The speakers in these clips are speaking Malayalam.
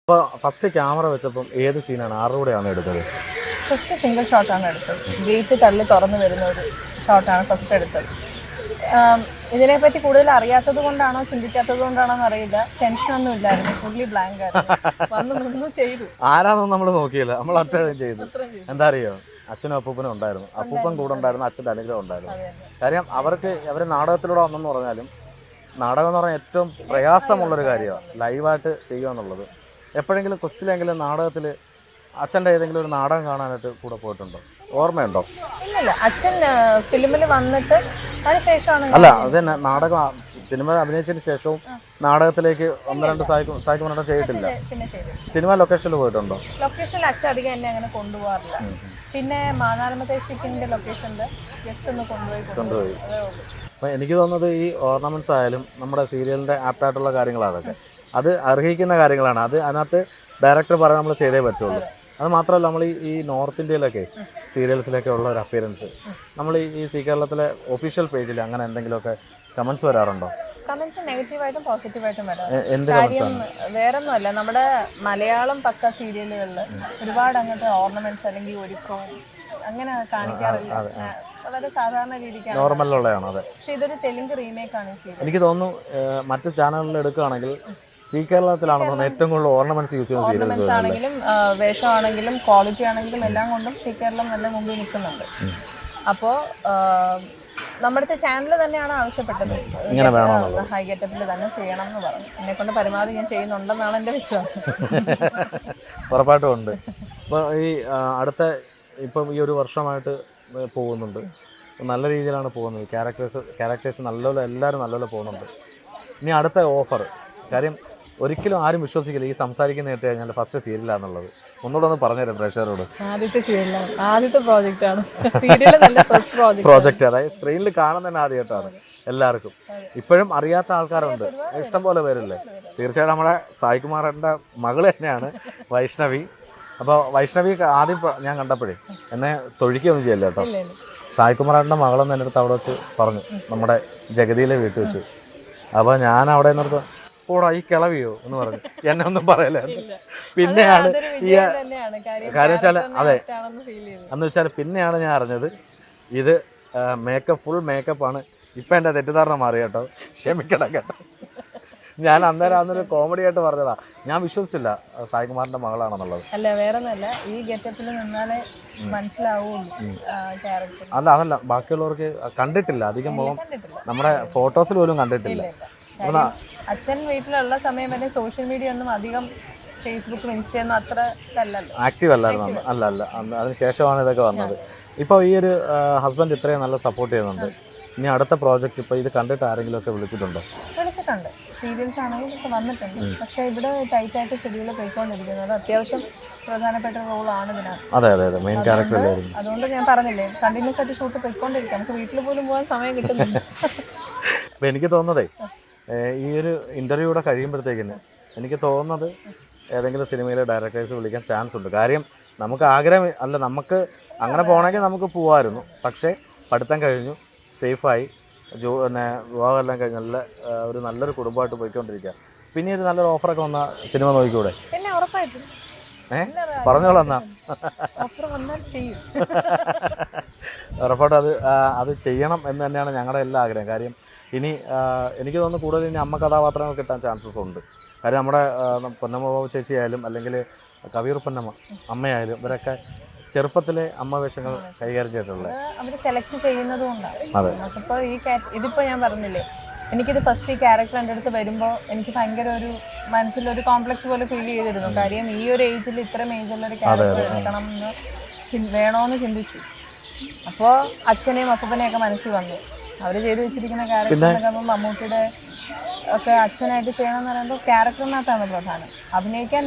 അപ്പോൾ ഫസ്റ്റ് ക്യാമറ വെച്ചപ്പം ഏത് സീനാണ് ആരുടെയാണ് എടുത്തത്? ഫസ്റ്റ് സിംഗിൾ ഷോട്ടാണ് എടുത്തത്. ഗേറ്റ് തള്ളി തുറന്നു വരുന്ന ഒരു ഷോട്ടാണ് ഫസ്റ്റ് എടുത്തത്. ഇതിനെപ്പറ്റി കൂടുതൽ അറിയാത്തത് കൊണ്ടാണോ ചിന്തിക്കാത്തത് കൊണ്ടാണോ എന്നറിയില്ല. ടെൻഷനൊന്നും ഇല്ലായിരുന്നു, ഫുള്ളി ബ്ലാങ്ക് ആയിരുന്നു. വന്ന് ചെയ്തു. ആരാന്നും നമ്മൾ നോക്കിയില്ല, നമ്മൾ ഒറ്റ ചെയ്തു. എന്താ അറിയോ, അച്ഛനും അപ്പൂപ്പനും ഉണ്ടായിരുന്നു, അപ്പൂപ്പൻ കൂടെ ഉണ്ടായിരുന്നു, അച്ഛൻ്റെ അനുഗ്രഹം ഉണ്ടായിരുന്നു. കാര്യം അവർ നാടകത്തിലൂടെ വന്നെന്ന് പറഞ്ഞാലും നാടകം എന്ന് പറഞ്ഞാൽ ഏറ്റവും പ്രയാസമുള്ളൊരു കാര്യമാണ് ലൈവായിട്ട് ചെയ്യുക എന്നുള്ളത്. എപ്പോഴെങ്കിലും കൊച്ചിലെങ്കിലും നാടകത്തിൽ അച്ഛൻ്റെ ഏതെങ്കിലും ഒരു നാടകം കാണാനായിട്ട് കൂടെ പോയിട്ടുണ്ടോ? ഓർമ്മയുണ്ടോ? ഇല്ലല്ല, അച്ഛൻ ഫിലിമിൽ വന്നിട്ട് അതിനുശേഷമാണ്. അല്ല, അത് തന്നെ നാടകം സിനിമ അഭിനയിച്ചതിന് ശേഷവും നാടകത്തിലേക്ക് 1-2 സായിക്കുമാരൊന്നും ചെയ്തിട്ടില്ല. പിന്നെ ചെയ്തു. സിനിമ ലൊക്കേഷനിൽ പോയിട്ടുണ്ടോ? ലൊക്കേഷനിൽ അച്ഛൻ അധികം എന്നെ അങ്ങനെ കൊണ്ടുപോകാറില്ല. പിന്നെ മാനാരമത്തെ സ്പീക്കിങ്ങിന്റെ ലൊക്കേഷനിൽ ജസ്റ്റ് ഒന്ന് കൊണ്ടുപോയി. അപ്പോൾ എനിക്ക് തോന്നുന്നത് ഈ ഓർണമെൻറ്റ്സ് ആയാലും നമ്മുടെ സീരിയലിൻ്റെ ആപ്റ്റായിട്ടുള്ള കാര്യങ്ങളാണ് അതൊക്കെ. അത് അർഹിക്കുന്ന കാര്യങ്ങളാണ്. അതിനകത്ത് ഡയറക്ടർ പറയാൻ നമ്മൾ ചെയ്തേ പറ്റുള്ളൂ. അത് മാത്രമല്ല, നമ്മൾ ഈ നോർത്ത് ഇന്ത്യയിലൊക്കെ സീരിയൽസിലൊക്കെ ഉള്ള ഒരു അപ്പിയറൻസ് നമ്മൾ ഈ സീ കേരളത്തിലെ ഒഫീഷ്യൽ പേജിൽ അങ്ങനെ എന്തെങ്കിലുമൊക്കെ കമൻസ് വരാറുണ്ടോ? കമന്റ്സ് നെഗറ്റീവായിട്ടും പോസിറ്റീവായിട്ടും വരാം. എന്ത് കാര്യം വേറൊന്നുമല്ല, നമ്മുടെ മലയാളം പക്ക സീരിയലുകളിൽ ഒരുപാട് അങ്ങനത്തെ ഓർണമെന്റ്സ് അല്ലെങ്കിൽ ഒരുക്കവും അങ്ങനെ കാണിക്കാറില്ല. വളരെ സാധാരണ രീതിക്കാണ്, നോർമലുള്ളതാണ്. അതെ, പക്ഷെ ഇതൊരു തെലുങ്ക് റീമേക്ക് ആണ് ഈ സീരിയൽ. എനിക്ക് തോന്നുന്നു മറ്റു ചാനലുകളിൽ എടുക്കുകയാണെങ്കിൽ സീ കേരളത്തിലാണെന്ന് തോന്നുന്നു ഏറ്റവും കൂടുതൽ ഓർണമെന്റ്സ് യൂസ് ചെയ്യുന്ന സീരിയൽസ്. ഓർണമെന്റ്സ് ആണെങ്കിലും വേഷമാണെങ്കിലും ക്വാളിറ്റി ആണെങ്കിലും എല്ലാം കൊണ്ടും സീ കേരളം നല്ല മുമ്പിൽ നിൽക്കുന്നുണ്ട്. അപ്പോൾ നമ്മുടെ ചാനൽ തന്നെയാണ് ആവശ്യപ്പെട്ടത്, ഇങ്ങനെ വേണമെന്നുള്ളത്, ഹൈ ഗെറ്റപ്പിൽ തന്നെ ചെയ്യണം എന്ന് പറഞ്ഞു. എന്നെ കൊണ്ട് പരമാവധി ഞാൻ ചെയ്യുന്നുണ്ടെന്നാണ് എൻ്റെ വിശ്വാസം. ഉറപ്പായിട്ടും ഉണ്ട്. ഇപ്പോൾ ഈ ഇപ്പം ഈ ഒരു വർഷമായിട്ട് പോകുന്നുണ്ട്, നല്ല രീതിയിലാണ് പോകുന്നത്. ക്യാരക്ടേഴ്സ് നല്ലപോലെ എല്ലാവരും നല്ലപോലെ പോകുന്നുണ്ട്. ഇനി അടുത്ത ഓഫർ, കാര്യം ഒരിക്കലും ആരും വിശ്വസിക്കില്ല ഈ സംസാരിക്കുന്ന കേട്ട് കഴിഞ്ഞാൽ ഫസ്റ്റ് സീരിയലാണെന്നുള്ളത്. ഒന്നുകൂടെ ഒന്ന് പറഞ്ഞുതരാം പ്രേക്ഷകരോട്. ആദ്യത്തെ സീരിയലാണ്, ആദ്യത്തെ പ്രോജക്റ്റാണ് പ്രോജക്റ്റ്. അതായത് സ്ക്രീനിൽ കാണുന്നതന്നെ ആദ്യമായിട്ടാണ് എല്ലാവർക്കും. ഇപ്പോഴും അറിയാത്ത ആൾക്കാരുണ്ട്, ഇഷ്ടം പോലെ പേരില്ലേ. തീർച്ചയായിട്ടും നമ്മുടെ സായികുമാറിൻ്റെ മകൾ തന്നെയാണ് വൈഷ്ണവി. അപ്പോൾ വൈഷ്ണവി ആദ്യം ഞാൻ കണ്ടപ്പോഴേ എന്നെ തൊഴിക്കുകയൊന്നും ചെയ്യില്ല കേട്ടോ. സായികുമാറിൻ്റെ മകളെന്ന് എൻ്റെ അടുത്ത് അവിടെ വെച്ച് പറഞ്ഞു, നമ്മുടെ ജഗതിയിലെ വീട്ടിൽ വെച്ച്. അപ്പോൾ ഞാൻ അവിടെ നിന്നിടത്ത് കൂടാ ഈ കിളവിയോ എന്ന് പറഞ്ഞു, എന്നെ ഒന്നും പറയല. പിന്നെയാണ് ഈ കാര്യം വെച്ചാൽ, അതെ, എന്ന് വെച്ചാൽ പിന്നെയാണ് ഞാൻ അറിഞ്ഞത് ഇത് ഫുൾ മേക്കപ്പാണ്. ഇപ്പം എൻ്റെ തെറ്റിദ്ധാരണ മാറി കേട്ടോ, ക്ഷമിക്കണം കേട്ടോ. ഞാൻ അന്നൊരു കോമഡി ആയിട്ട് പറഞ്ഞതാ, ഞാൻ വിശ്വസിച്ചില്ല സായികുമാറിന്റെ മകളാണെന്നുള്ളത്. അല്ല, വേറൊന്നല്ല, ഈ ഗെറ്റപ്പിൽ നിന്നാലേ മനസ്സിലാവുള്ളൂ ക്യാരക്ടർ. അതല്ല, ബാക്കിയുള്ളവർക്ക് കണ്ടിട്ടില്ല അധികം മുഖം, നമ്മുടെ ഫോട്ടോസിൽ പോലും കണ്ടിട്ടില്ല. അച്ഛൻ വീട്ടിലുള്ള സമയം വരെ സോഷ്യൽ മീഡിയ ഒന്നും അധികം ഫേസ്ബുക്കും ഇൻസ്റ്റയൊന്നും അത്ര ആക്റ്റീവ് അല്ലായിരുന്നു. അല്ല അതിന് ശേഷമാണ് ഇതൊക്കെ വന്നത്. ഇപ്പോൾ ഈ ഒരു ഹസ്ബൻഡ് ഇത്രയും നല്ല സപ്പോർട്ട് ചെയ്യുന്നുണ്ട്. ഇനി അടുത്ത പ്രോജക്റ്റ് ഇപ്പോൾ ഇത് കണ്ടിട്ട് ആരെങ്കിലും ഒക്കെ വിളിച്ചിട്ടുണ്ടോ? വിളിച്ചിട്ടുണ്ട്, സീരിയൽസ് ആണെങ്കിലും ഒക്കെ വന്നിട്ടുണ്ട്. പക്ഷേ ഇവിടെ ടൈറ്റായിട്ട് ഷെഡ്യൂൾ പോയിക്കൊണ്ടിരിക്കുന്നത് അത്യാവശ്യം പ്രധാനപ്പെട്ട റോളാണ് ഇതിനകത്ത്. അതെ, മെയിൻ ക്യാരക്ടർ. അതുകൊണ്ട് ഞാൻ പറഞ്ഞില്ലേ, കണ്ടിന്യൂസ് ആയിട്ട് ഷൂട്ട് പോയിക്കൊണ്ടിരിക്കാം, നമുക്ക് വീട്ടിൽ പോലും പോകാൻ സമയം കിട്ടുന്നില്ല. അപ്പോൾ എനിക്ക് തോന്നുന്നതേ, ഈ ഒരു ഇൻ്റർവ്യൂടെ കഴിയുമ്പോഴത്തേക്കിന് എനിക്ക് തോന്നുന്നത് ഏതെങ്കിലും സിനിമയിലെ ഡയറക്ടേഴ്സ് വിളിക്കാൻ ചാൻസ് ഉണ്ട്. കാര്യം നമുക്ക് ആഗ്രഹം അല്ല, നമുക്ക് അങ്ങനെ പോകണമെങ്കിൽ നമുക്ക് പോകാമായിരുന്നു. പക്ഷേ പഠിത്തം കഴിഞ്ഞു, സേഫായി, വിവാഹമെല്ലാം കഴിഞ്ഞ് നല്ലൊരു കുടുംബമായിട്ട് പോയിക്കൊണ്ടിരിക്കുക. പിന്നെ ഒരു നല്ലൊരു ഓഫറൊക്കെ വന്ന സിനിമ നോക്കിക്കൂടെ? പിന്നെ ഉറപ്പായിട്ടും പറഞ്ഞോളാം. എന്നാ ഉറപ്പായിട്ടും അത് ചെയ്യണം എന്ന് തന്നെയാണ് ഞങ്ങളുടെ എല്ലാ ആഗ്രഹം. കാര്യം ഇനി എനിക്ക് തോന്നുന്നു കൂടുതൽ ഇനി അമ്മ കഥാപാത്രങ്ങൾ കിട്ടാൻ ചാൻസസ് ഉണ്ട്. കാര്യം നമ്മുടെ പൊന്നമ്മ ചേച്ചി ആയാലും അല്ലെങ്കിൽ കവിയൂർ പൊന്നമ്മ അമ്മയായാലും ഇവരൊക്കെ ചെറുപ്പത്തിലെ അമ്മ വേഷങ്ങൾ കൈകാര്യം ചെയ്തിട്ടുള്ളത് അവർ സെലക്ട് ചെയ്യുന്നത് കൊണ്ടാണ്. നമുക്കിപ്പോൾ ഇതിപ്പോൾ ഞാൻ പറഞ്ഞില്ലേ, എനിക്കിത് ഫസ്റ്റ് ഈ ക്യാരക്ടർ എൻ്റെ അടുത്ത് വരുമ്പോൾ എനിക്ക് ഭയങ്കര ഒരു മനസ്സിലൊരു കോംപ്ലക്സ് പോലെ ഫീൽ ചെയ്തിരുന്നു. കാര്യം ഈ ഒരു ഏജിൽ ഇത്രയും ഏജിലുള്ളൊരു ക്യാരക്ടർ എടുക്കണം എന്ന് വേണമെന്ന് ചിന്തിച്ചു. അപ്പോൾ അച്ഛനെയും അപ്പൂപ്പനെയൊക്കെ മനസ്സിൽ വന്നു. അവർ ചെയ്തു വെച്ചിരിക്കുന്ന ക്യാരക്ടറിനൊക്കെ മമ്മൂട്ടിയുടെ ഒക്കെ അച്ഛനായിട്ട് ചെയ്യണമെന്ന് പറയുമ്പോൾ ക്യാരക്ടറിനകത്താണ് പ്രധാനം. അഭിനയിക്കാൻ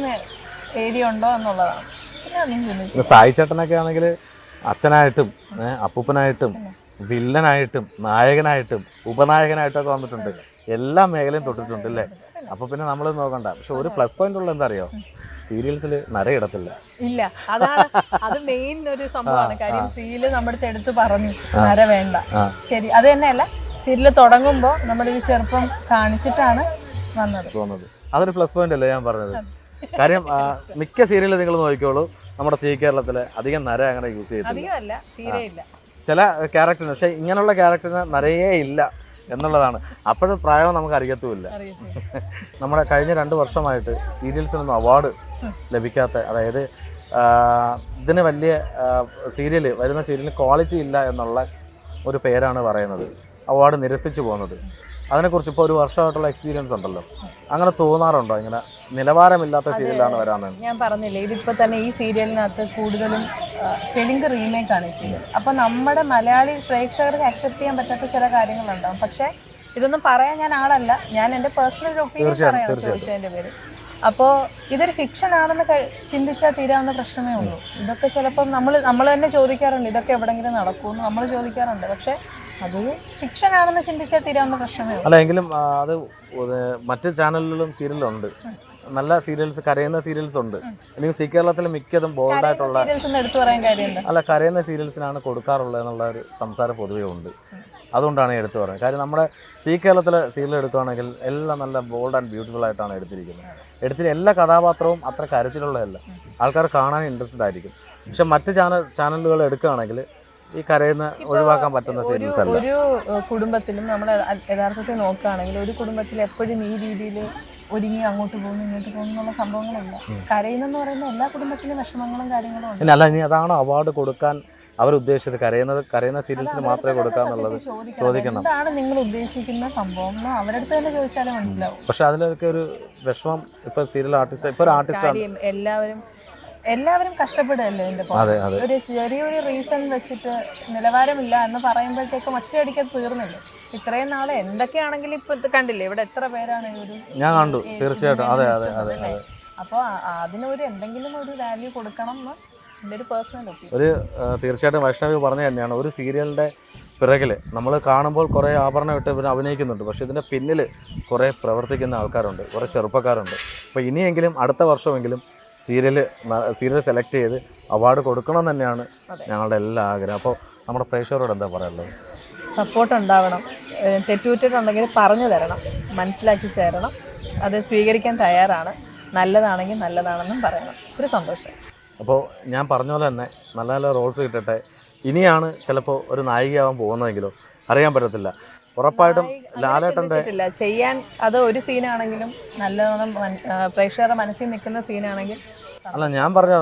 ഏരിയ ഉണ്ടോ എന്നുള്ളതാണ്. സായി ചേട്ടനൊക്കെ ആണെങ്കിൽ അച്ഛനായിട്ടും അപ്പൂപ്പനായിട്ടും വില്ലനായിട്ടും നായകനായിട്ടും ഉപനായകനായിട്ടൊക്കെ വന്നിട്ടുണ്ട്. എല്ലാ മേഖലയും തൊട്ടിട്ടുണ്ട് അല്ലേ? അപ്പോൾ പിന്നെ നമ്മൾ നോക്കണ്ട. പക്ഷെ ഒരു പ്ലസ് പോയിന്റ് ഉള്ള എന്താ അറിയോ, സീരിയൽസിൽ നരയിടത്തില്ല. ഇല്ല, അതാണ് അത് മെയിൻ ഒരു സംഭവമാണ്. കാര്യം സീരിയൽ നമ്മുടെ അടുത്ത് എടുത്ത് പറഞ്ഞു നര വേണ്ട. ശരി, അത് തന്നെയല്ല, സീരിയൽ തുടങ്ങുമ്പോൾ നമ്മുടെ ഒരു ചെറുപ്പം കാണിച്ചിട്ടാണ് വന്നത്. അതൊരു പ്ലസ് പോയിന്റ് അല്ലേ ഞാൻ പറഞ്ഞത്. കാര്യം മിക്ക സീരിയലും നിങ്ങൾ നോക്കിക്കോളൂ, നമ്മുടെ സി കേരളത്തിലെ അധികം നര അങ്ങനെ യൂസ് ചെയ്തിട്ടില്ല. അധികമല്ല, തീരെ ഇല്ല. ചില ക്യാരക്ടറിന്, പക്ഷേ ഇങ്ങനെയുള്ള ക്യാരക്ടറിന് നരയേ ഇല്ല എന്നുള്ളതാണ്. അപ്പോഴും പ്രായം നമുക്ക് അറിയത്തുമില്ല. നമ്മുടെ കഴിഞ്ഞ 2 വർഷമായിട്ട് സീരിയൽസിനൊന്നും അവാർഡ് ലഭിക്കാത്ത, അതായത് ഇതിന് വലിയ വരുന്ന സീരിയലിന് ക്വാളിറ്റി ഇല്ല എന്നുള്ള ഒരു പേരാണ് പറയുന്നത്, അവാർഡ് നിരസിച്ചു പോകുന്നത്. അതിനെക്കുറിച്ച് ഇപ്പോൾ ഒരു വർഷമായിട്ടുള്ള എക്സ്പീരിയൻസ് ഉണ്ടല്ലോ, അങ്ങനെ തോന്നാറുണ്ടോ? ഇങ്ങനെ നിലവാരമില്ലാത്ത സീരിയലാണ് വരാമെന്ന്. ഞാൻ പറഞ്ഞില്ലേ, ഇതിപ്പോൾ തന്നെ ഈ സീരിയലിനകത്ത് കൂടുതലും തെലുങ്ക് റീമേക്കാണ് ഈ സീരിയൽ. അപ്പോൾ നമ്മുടെ മലയാളി പ്രേക്ഷകർക്ക് അക്സെപ്റ്റ് ചെയ്യാൻ പറ്റാത്ത ചില കാര്യങ്ങളുണ്ടാകും. പക്ഷേ ഇതൊന്നും പറയാൻ ഞാൻ ആളല്ല, ഞാൻ എൻ്റെ പേഴ്സണൽ ഒപ്പീനിയൻ പറയാണ് ചോദിച്ചതിൻ്റെ പേര്. അപ്പോൾ ഇതൊരു ഫിക്ഷൻ ആണെന്ന് ചിന്തിച്ചാൽ തീരാവുന്ന പ്രശ്നമേ ഉള്ളൂ. ഇതൊക്കെ ചിലപ്പം നമ്മൾ തന്നെ ചോദിക്കാറുണ്ട്, ഇതൊക്കെ എവിടെയെങ്കിലും നടക്കുമെന്ന് നമ്മൾ ചോദിക്കാറുണ്ട്. പക്ഷേ അതൊരു ഫിക്ഷൻ ആണെന്ന് ചിന്തിച്ചാൽ തീരാവുന്ന പ്രശ്നമേ ഉള്ളൂ. അല്ല, എങ്കിലും അത് മറ്റ് ചാനലുകളിലും സീരിയലുണ്ട്, നല്ല സീരിയൽസ്, കരയുന്ന സീരിയൽസ് ഉണ്ട്. അല്ലെങ്കിൽ സി കേരളത്തിൽ മിക്കതും ബോൾഡായിട്ടുള്ള എടുത്തു പറയാൻ കാര്യമുണ്ട്. അല്ല, കരയുന്ന സീരിയൽസിനാണ് കൊടുക്കാറുള്ളത് എന്നുള്ള ഒരു സംസാരം പൊതുവേ ഉണ്ട്. അതുകൊണ്ടാണ് എടുത്തു പറയുന്നത്. കാര്യം നമ്മുടെ സി കേരളത്തിലെ സീരിയൽ എടുക്കുകയാണെങ്കിൽ എല്ലാം നല്ല ബോൾഡ് ആൻഡ് ബ്യൂട്ടിഫുൾ ആയിട്ടാണ് എടുത്തിരിക്കുന്നത്. എല്ലാ കഥാപാത്രവും അത്ര കരച്ചിലുള്ളതല്ല, ആൾക്കാർ കാണാൻ ഇൻട്രസ്റ്റഡ് ആയിരിക്കും. പക്ഷെ മറ്റ് ചാനലുകൾ എടുക്കുകയാണെങ്കിൽ ഈ കരയുന്ന ഒഴിവാക്കാൻ പറ്റുന്ന സീരിയൽസ് അല്ല. ഒരു കുടുംബത്തിലും നമ്മൾ യഥാർത്ഥത്തിൽ നോക്കുകയാണെങ്കിൽ ഒരു കുടുംബത്തിൽ എപ്പോഴും ഈ രീതിയിൽ ഒരുങ്ങി അങ്ങോട്ട് പോകുന്നു ഇങ്ങോട്ട് പോകുന്നു എന്നുള്ള സംഭവങ്ങളില്ല. കരയുന്നെന്ന് പറയുന്ന എല്ലാ കുടുംബത്തിലും വിഷമങ്ങളും കാര്യങ്ങളും ഉണ്ട്. അല്ല, ഇനി അതാണ് അവാർഡ് കൊടുക്കാൻ അവരുദ്ദേശിച്ചത്, കരയുന്ന സീരിയൽസിന് മാത്രമേ കൊടുക്കാന്നുള്ളത് ചോദിക്കണം. എന്താണ് നിങ്ങൾ ഉദ്ദേശിക്കുന്ന സംഭവം എന്ന് അവരുടെ അടുത്ത് തന്നെ ചോദിച്ചാലേ മനസ്സിലാവും. പക്ഷെ അതിലൊക്കെ ഒരു വിഷമം, ഇപ്പൊ സീരിയൽ ആർട്ടിസ്റ്റ്, ഇപ്പൊ ഒരു ആർട്ടിസ്റ്റ് എല്ലാവരും കഷ്ടപ്പെടുകയല്ലേ ഇതിന്റെ പുറത്ത്. ഒരു ചെറിയൊരു റീസൺ വെച്ചിട്ട് നിലവാരമില്ല എന്ന് പറയുമ്പോഴത്തേക്ക് ഒറ്റയടിക്ക് തീർന്നില്ല. ഇത്രയും നാളെ എന്തൊക്കെയാണെങ്കിലും ഇപ്പൊ കണ്ടില്ലേ, ഇവിടെ എത്ര പേരാണ് ഞാൻ കണ്ടു. തീർച്ചയായിട്ടും അതെ. അപ്പോൾ അതിനൊരു എന്തെങ്കിലും ഒരു വാല്യൂ കൊടുക്കണം എന്ന് എൻ്റെ ഒരു പേഴ്സണൽ ഒപ്പീനിയൻ. തീർച്ചയായിട്ടും വൈഷ്ണവി പറഞ്ഞു തന്നെയാണ്. ഒരു സീരിയലിൻ്റെ പിറകിൽ നമ്മൾ കാണുമ്പോൾ കുറേ ആഭരണം ഇട്ട് ഇവർ അഭിനയിക്കുന്നുണ്ട്, പക്ഷേ ഇതിൻ്റെ പിന്നിൽ കുറേ പ്രവർത്തിക്കുന്ന ആൾക്കാരുണ്ട്, കുറേ ചെറുപ്പക്കാരുണ്ട്. അപ്പോൾ ഇനിയെങ്കിലും അടുത്ത വർഷമെങ്കിലും സീരിയൽ സെലക്ട് ചെയ്ത് അവാർഡ് കൊടുക്കണം തന്നെയാണ് ഞങ്ങളുടെ എല്ലാ ആഗ്രഹം. അപ്പോൾ നമ്മുടെ പ്രേക്ഷകരോട് എന്താ പറയാനുള്ളത്? സപ്പോർട്ട് ഉണ്ടാവണം, തെറ്റുകുറ്റിട്ടുണ്ടെങ്കിൽ പറഞ്ഞു തരണം, മനസ്സിലാക്കി ചേരണം, അത് സ്വീകരിക്കാൻ തയ്യാറാണ്. നല്ലതാണെങ്കിൽ നല്ലതാണെന്നും പറയണം. ഒരു സന്തോഷം. അപ്പോൾ ഞാൻ പറഞ്ഞ പോലെ തന്നെ നല്ല നല്ല റോൾസ് കിട്ടട്ടെ. ഇനിയാണ് ചിലപ്പോൾ ഒരു നായികയാവാൻ പോകുന്നതെങ്കിലോ അറിയാൻ പറ്റത്തില്ല. ഉറപ്പായിട്ടും ലാലേട്ടൻ്റെ ചെയ്യാൻ അത് ഒരു സീനാണെങ്കിലും നല്ലോണം പ്രേക്ഷകരുടെ മനസ്സിൽ നിൽക്കുന്ന സീനാണെങ്കിൽ അല്ല, ഞാൻ പറഞ്ഞ